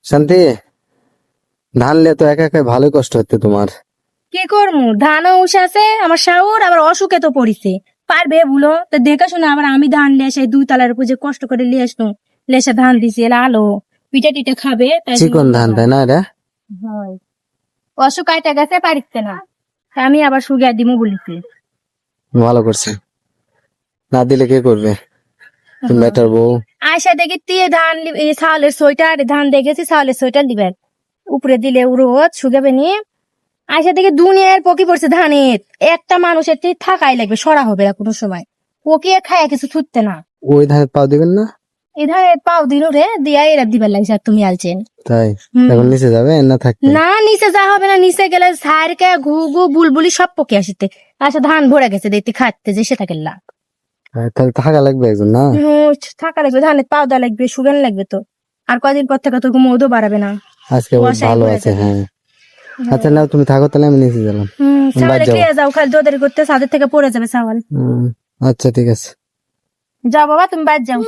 শান্তি, ধান লে তো একা একা ভালোই কষ্ট হচ্ছে তোমার। কি করবো, ধানও উষাছে আমার শাওর, আবার অসুখে তো পড়িছে। পারবে বলো তো, দেখে শুনে আবার আমি ধান নিয়ে এসে 2 তলার উপর যে কষ্ট করে নিয়ে আসতো, লেসে ধান দিছি, এলা আলো পিঠে টিটে খাবে, তাই চিকন ধান তাই না এটা? হয়। অসুখ আইটা গেছে, পারিচ্ছে না, তাই আমি আবার সুগিয়া দিমু বলিছি। ভালো করছে, না দিলে কে করবে? তুমি বেটার বউ। আয়সা দেখি দিয়ে ধান চাউলের সোয়েটার, ধান দেখেছি চাউলের সোয়েটার দিবেন উপরে দিলে রোদ শুকাবে নি। আয়সা দেখি দুনিয়ার পকি পড়ছে ধানের, একটা মানুষের থাকাই লাগবে, সরা হবে না কোনো সময়, পকিয়ে খায় কিছু ছুটতে না। ওই ধানের পাও দিবেন না? এ ধানের পাও দিন রে দিয়া এরা দিবার লাগছে, আর তুমি আলছেন। তাই হুম। এখন নিচে যাবে না থাকবে? না নিচে যা হবে না, নিচে গেলে সারকে ঘু ঘু বুলবুলি সব পকে আসিতে, আচ্ছা ধান ভরে গেছে দেখতে খাচ্ছে যে সেটা কেলা। তাহলে থাকা লাগবে একজন না? থাকা লাগবে, ধানের পাও দেওয়া লাগবে, সুগান লাগবে তো। আর কয়দিন পর থেকে তো মধু বাড়াবে না। আজকে কুয়াশায় ভালো ভরে আছে, যাবে। হ্যাঁ। আচ্ছা নাও, তুমি থাকো তাহলে আমি নিচে গেলাম। ছাওয়ালে বাদ যাও। খেয়ে যাও, খালি দোদের করতে ছাদের থেকে পড়ে যাবে ছাওয়াল। আচ্ছা ঠিক আছে। যাও বাবা, তুমি বাদ যাও।